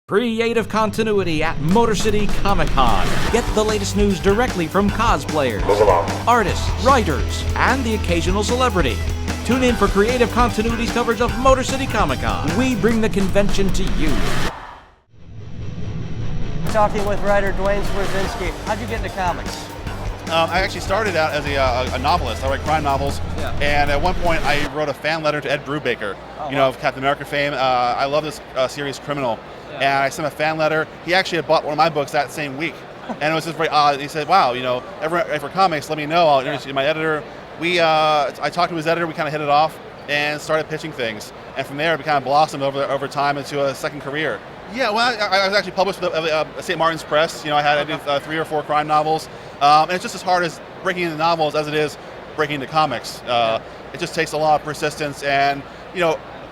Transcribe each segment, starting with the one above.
Creative continuity at Motor City Comic Con. Get the latest news directly from cosplayers, artists, writers, and the occasional celebrity. Tune in for Creative Continuity's coverage of Motor City Comic Con. We bring the convention to you. Talking with writer Duane Swierczynski. How'd you get into comics? I actually started out as a novelist. I write crime novels, and at one point I wrote a fan letter to Ed Brubaker, of Captain America fame. I love this series Criminal, and I sent him a fan letter. He actually had bought one of my books that same week, and it was just very odd. He said, "Wow, ever for comics, let me know. I'll introduce you to my editor." I talked to his editor. We kind of hit it off and started pitching things, and from there it kind of blossomed over time into a second career. Yeah, well, I was actually published with St. Martin's Press. I did 3 or 4 crime novels, and it's just as hard as breaking into novels as it is breaking into comics. It just takes a lot of persistence, and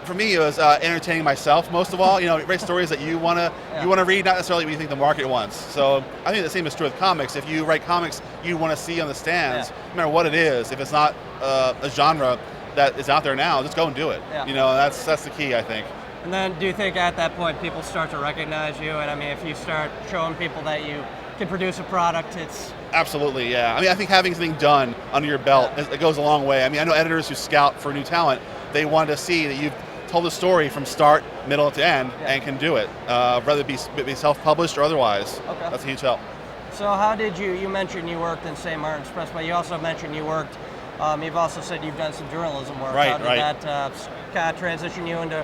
for me, it was entertaining myself most of all. Write stories that you want to read, not necessarily what you think the market wants. So I think the same is true with comics. If you write comics you want to see on the stands, no matter what it is, if it's not a genre that is out there now, just go and do it. That's the key, I think. And then do you think at that point people start to recognize you? And I mean, if you start showing people that you can produce a product, it's... Absolutely, yeah. I think having something done under your belt, it goes a long way. I know editors who scout for new talent, they want to see that you've told the story from start, middle to end, and can do it, whether it be self-published or otherwise. Okay. That's a huge help. So how did you mentioned you worked in St. Martin's Press, but you also mentioned you worked, you've also said you've done some journalism work. Right, how did that kind of transition you into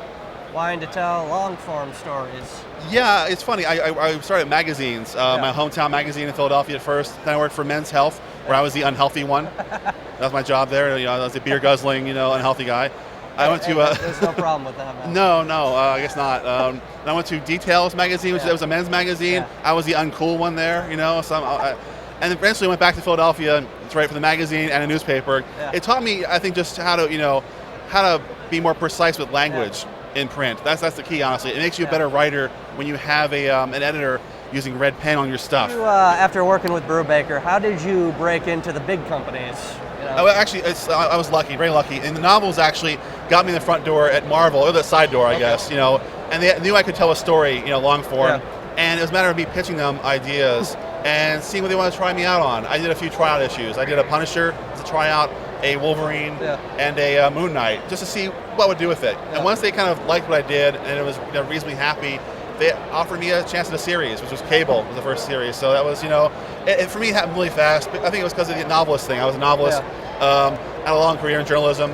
wanting to tell long-form stories? Yeah, it's funny. I started magazines. My hometown magazine in Philadelphia at first. Then I worked for Men's Health, where I was the unhealthy one. That was my job there. I was a beer-guzzling, unhealthy guy. I went to... there's no problem with that, man. No, I guess not. I went to Details magazine, which was a men's magazine. I was the uncool one there, and eventually went back to Philadelphia to write for the magazine and a newspaper. It taught me, I think, just how to be more precise with language. In print. That's the key, honestly. It makes you a better writer when you have an editor using red pen on your stuff. After working with Brubaker, how did you break into the big companies? Actually, I was lucky, very lucky. And the novels actually got me in the front door at Marvel, or the side door, I guess. And they knew I could tell a story, long form. And it was a matter of me pitching them ideas and seeing what they want to try me out on. I did a few tryout issues. I did a Punisher as a tryout, a Wolverine, and a Moon Knight, just to see what I would do with it. And once they kind of liked what I did, and it was reasonably happy, they offered me a chance at a series, which was Cable, was the first series. So that was, for me, it happened really fast. But I think it was because of the novelist thing. I was a novelist, had a long career in journalism,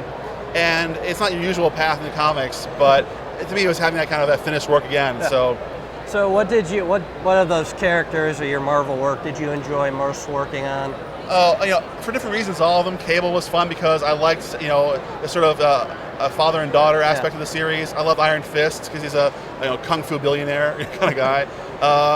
and it's not your usual path in the comics, but to me, it was having that finished work again. So what of those characters or your Marvel work did you enjoy most working on? For different reasons, all of them. Cable was fun because I liked, the sort of a father and daughter aspect of the series. I love Iron Fist because he's a kung fu billionaire kind of guy,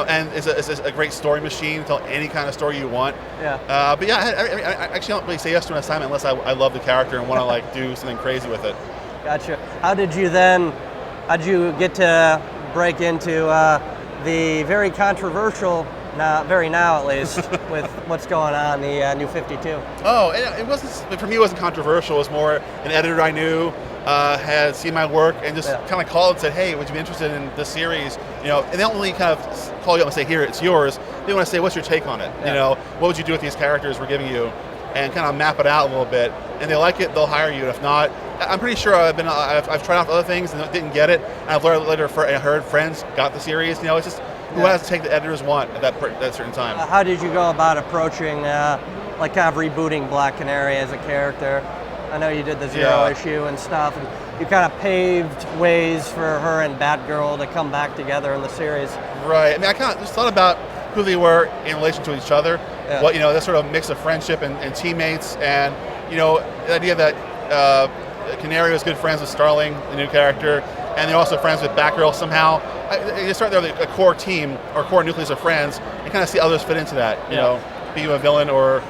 and it's a great story machine. Tell any kind of story you want. But yeah, I actually don't really say yes to an assignment unless I love the character and want to do something crazy with it. Gotcha. How'd you get to break into the very controversial? Now at least, with what's going on, the New 52. Oh, it wasn't, for me it wasn't controversial. It was more an editor I knew had seen my work and just kind of called and said, hey, would you be interested in this series? And they don't really kind of call you up and say, here, it's yours. They want to say, what's your take on it? What would you do with these characters we're giving you? And kind of map it out a little bit. And they like it, they'll hire you. If not, I'm pretty sure I've tried out other things and didn't get it. And I've learned later, I heard friends got the series. It's just who has to take the editors want at that certain time. How did you go about approaching, kind of rebooting Black Canary as a character? I know you did the Zero issue and stuff, and you kind of paved ways for her and Batgirl to come back together in the series. Right. I kind of just thought about who they were in relation to each other. What that sort of mix of friendship and teammates, and the idea that Canary was good friends with Starling, the new character, and they're also friends with Batgirl somehow. You start there with a core team or core nucleus of friends and kind of see others fit into that. Being a villain or,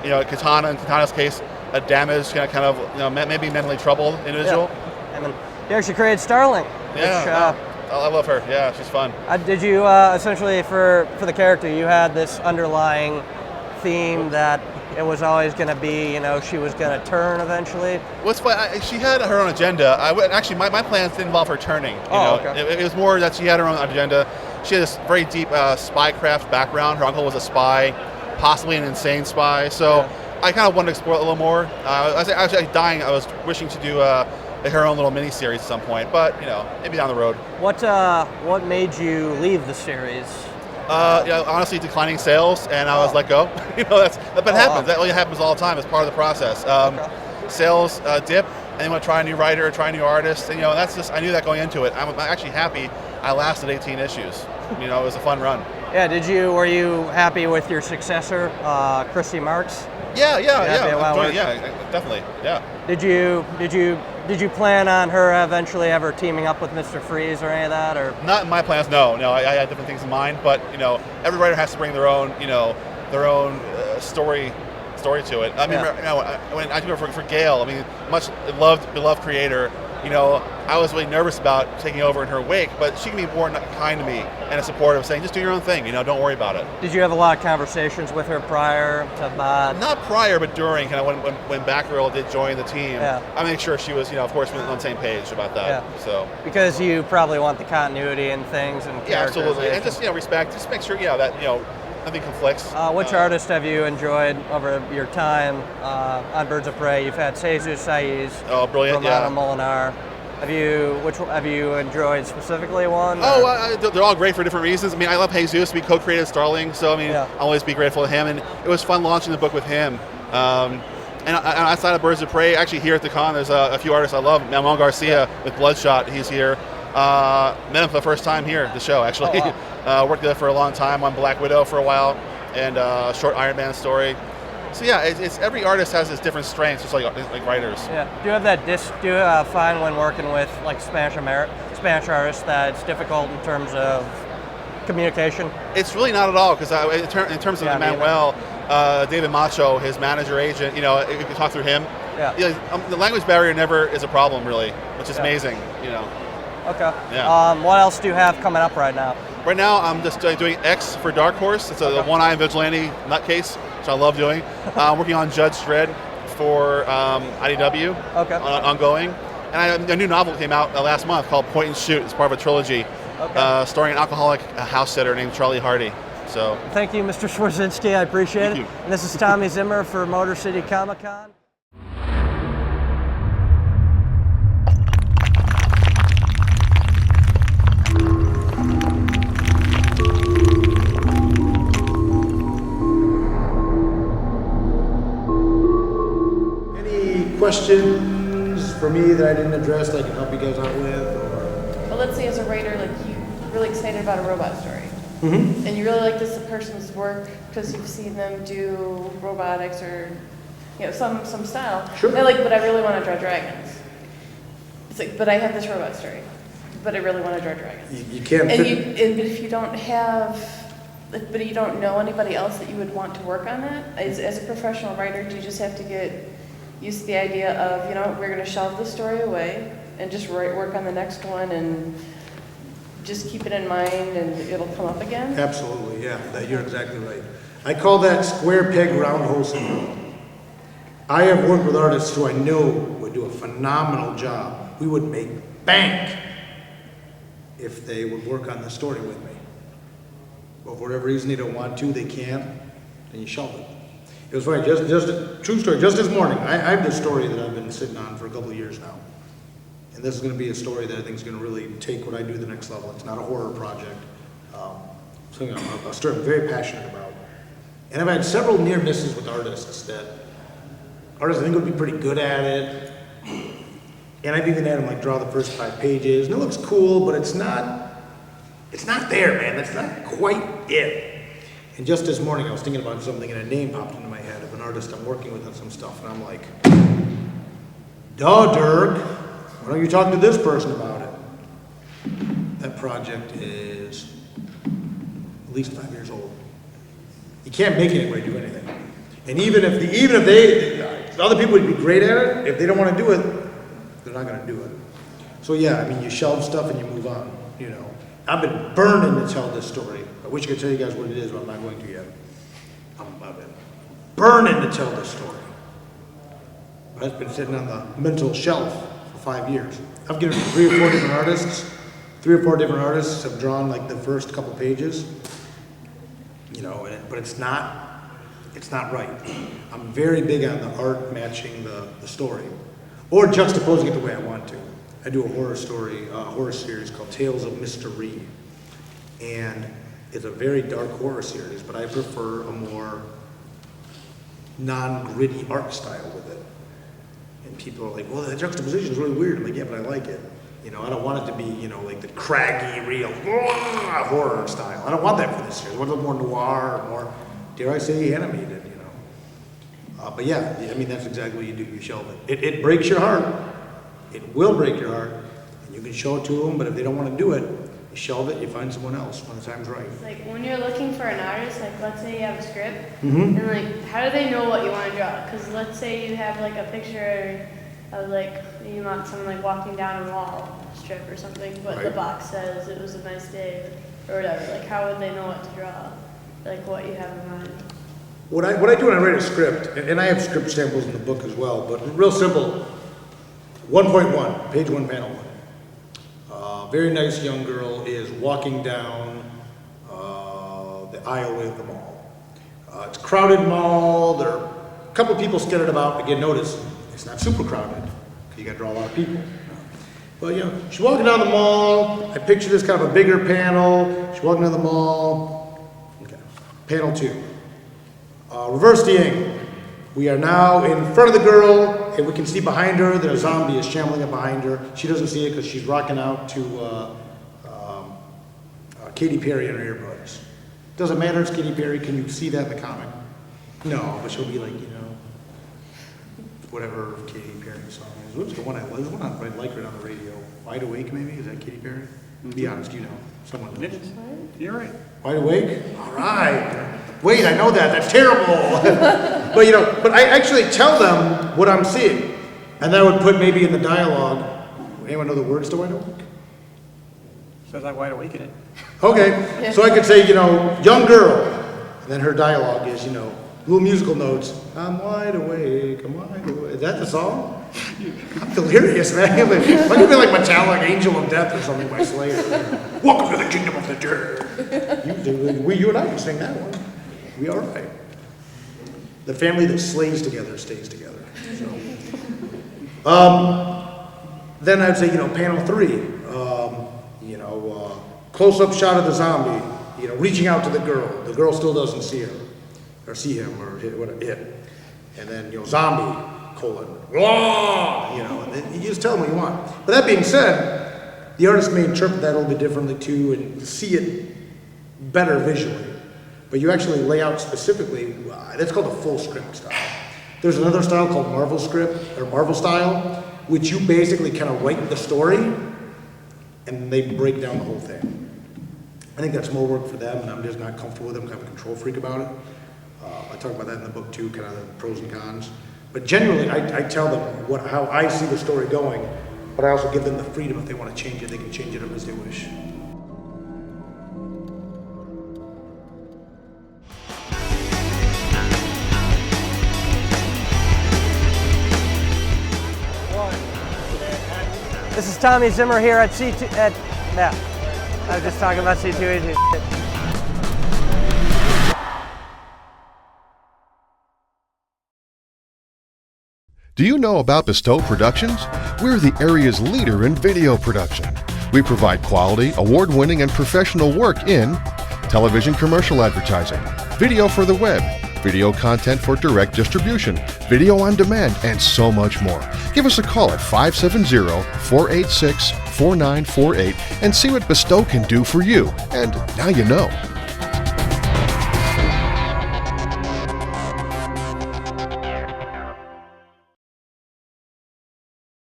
Katana, in Katana's case, a damaged, kind of maybe mentally troubled individual. And then you actually created Starling. I love her. Yeah, she's fun. Did you essentially for the character you had this underlying theme that it was always going to be, she was going to turn eventually? What's funny, she had her own agenda. Actually, my plans didn't involve her turning. Okay. It was more that she had her own agenda. she had this very deep spycraft background. Her uncle was a spy, possibly an insane spy. So I kind of wanted to explore it a little more. I was actually dying. I was wishing to do her own little mini-series at some point, but maybe down the road. What made you leave the series? Honestly, declining sales, and I was let go. But it happens. That really happens all the time. It's part of the process. Sales dip, and you want to try a new writer, try a new artist, and that's just. I knew that going into it. I'm actually happy I lasted 18 issues. It was a fun run. Yeah. Were you happy with your successor, Christy Marks? Yeah, definitely. Yeah. Did you plan on her eventually ever teaming up with Mr. Freeze or any of that, or? Not in my plans. No. I had different things in mind, but every writer has to bring their own story to it. I mean, when I do it for Gail, much beloved creator. I was really nervous about taking over in her wake, but she can be more kind to me and supportive, saying, just do your own thing, don't worry about it. Did you have a lot of conversations with her prior to Bod? Not prior, but during, when Batgirl did join the team, I made sure she was, of course, on the same page about that. Yeah. So because you probably want the continuity and things and absolutely, and just respect, just make sure that nothing conflicts. Which artist have you enjoyed over your time on Birds of Prey? You've had Jesus Saiz, brilliant, Romano Molinar. Have you enjoyed specifically one? They're all great for different reasons. I love Jesus. We co-created Starling, so I'll always be grateful to him. And it was fun launching the book with him. And outside of Birds of Prey, actually here at the con, there's a few artists I love. Manuel Garcia with Bloodshot, he's here. Met him for the first time here at the show, actually. Worked together for a long time on Black Widow for a while, and a short Iron Man story. So it's every artist has his different strengths, just like writers. Yeah. Do you have that? Do you find when working with Spanish artists that it's difficult in terms of communication? It's really not at all, because in terms of Manuel, David Macho, his manager agent, you can talk through him. Yeah. The language barrier never is a problem, really, which is amazing. Okay. Yeah. What else do you have coming up right now? Right now, I'm just doing X for Dark Horse. It's a one-eye vigilante nutcase, which I love doing. I'm working on Judge Dredd for IDW, ongoing. And a new novel came out last month called Point and Shoot. It's part of a trilogy, starring an alcoholic house sitter named Charlie Hardy. So, thank you, Mr. Swierczynski. I appreciate it. And this is Tommy Zimmer for Motor City Comic Con. Questions for me that I didn't address that I can help you guys out with? Or? Well, let's say as a writer, you're really excited about a robot story. Mm-hmm. And you really like this person's work because you've seen them do robotics or some style. Sure. They're like, but I really want to draw dragons. It's like, but I have this robot story, but I really want to draw dragons. You can't. But if you don't have, but you don't know anybody else that you would want to work on that, as a professional writer, do you just have to get used to the idea of, we're going to shelve the story away and just work on the next one and just keep it in mind and it'll come up again? Absolutely, yeah. You're exactly right. I call that square peg round hole syndrome. I have worked with artists who I know would do a phenomenal job. We would make bank if they would work on the story with me. But for whatever reason they don't want to, they can't, then you shelve it. It was funny, just a true story, just this morning, I have this story that I've been sitting on for a couple of years now. And this is going to be a story that I think is going to really take what I do to the next level. It's not a horror project. A story I'm very passionate about. And I've had several near misses with artists I think would be pretty good at it. And I've even had them draw the first 5 pages, and it looks cool, but it's not there, man. That's not quite it. And just this morning, I was thinking about something, and a name popped into my head of an artist I'm working with on some stuff, and I'm like, duh, Dirk, why don't you talk to this person about it? That project is at least 5 years old. You can't make anybody do anything. And even if they other people would be great at it, if they don't want to do it, they're not going to do it. So yeah, you shelve stuff and you move on, I've been burning to tell this story. I wish I could tell you guys what it is, but I'm not going to yet. I've been burning to tell this story. But it's been sitting on the mental shelf for 5 years. I've given it to 3 or 4 different artists, 3 or 4 different artists have drawn like the first couple pages, you know, but it's not right. I'm very big on the art matching the story, or juxtaposing it the way I want to. I do a horror series called Tales of Mystery, and it's a very dark horror series, but I prefer a more non-gritty art style with it. And people are like, well, the juxtaposition is really weird. I'm like, yeah, but I like it. You know, I don't want it to be, you know, like the craggy, real horror style. I don't want that for this series. I want a little more noir, or more, dare I say, animated, you know. But yeah, I mean, that's exactly what you do. You shelve it. It breaks your heart. It will break your heart. And you can show it to them, but if they don't want to do it, you shelve it, you find someone else when the time's right. Like when you're looking for an artist, like let's say you have a script, and like how do they know what you want to draw? Because let's say you have like a picture of like, you want someone like walking down a wall strip or something, but the box says it was a nice day or whatever. Like how would they know what to draw? Like what you have in mind? What I do when I write a script, and I have script samples in the book as well, but real simple. 1.1, page 1, panel 1. Very nice young girl is walking down the aisleway of the mall. It's a crowded mall. There are a couple of people scattered about. Again, notice it's not super crowded because you got to draw a lot of people. But you know, she's walking down the mall. I picture this kind of a bigger panel. She's walking down the mall. Okay. Panel 2. Reverse the We are now in front of the girl, and we can see behind her that a zombie is shambling up behind her. She doesn't see it because she's rocking out to Katy Perry on her earbuds. Doesn't matter, it's Katy Perry. Can you see that in the comic? No, but she'll be like, you know, whatever Katy Perry song is. What's the one I like right on the radio? Wide Awake, maybe? Is that Katy Perry? Be honest, you know. Someone knows. You're right. Wide Awake? All right. Wait, I know that. That's terrible. But you know, but I actually tell them what I'm seeing, and then I would put maybe in the dialogue. Anyone know the words to Wide Awake? Says I'm wide awake in it. Okay, so I could say, you know, young girl, and then her dialogue is, you know, little musical notes. I'm wide awake. I'm wide awake. Is that the song? I'm delirious, man. Like, I could be like Metallic, Angel of Death, or something by Slayer. Welcome to the kingdom of the dead. You and I can sing that one. We all right. The family that slays together stays together. So. Then I'd say, you know, panel 3. Close-up shot of the zombie. You know, reaching out to the girl. The girl still doesn't see her, or see him, or it. And then, you know, zombie, blah, you know, and then you just tell them what you want. But that being said, the artist may interpret that a little bit differently too, and see it better visually. But you actually lay out specifically, that's called a full script style. There's another style called Marvel script, or Marvel style, which you basically kind of write the story, and they break down the whole thing. I think that's more work for them, and I'm just not comfortable with them, kind of a control freak about it. I talk about that in the book too, kind of the pros and cons. But generally, I tell them how I see the story going, but I also give them the freedom if they want to change it, they can change it up as they wish. This is Tommy Zimmer here at I was just talking about C2E21. Do you know about Bestow Productions? We're the area's leader in video production. We provide quality, award-winning, and professional work in television commercial advertising, video for the web, video content for direct distribution, video on demand, and so much more. Give us a call at 570-486-4948 and see what Bestow can do for you. And now you know.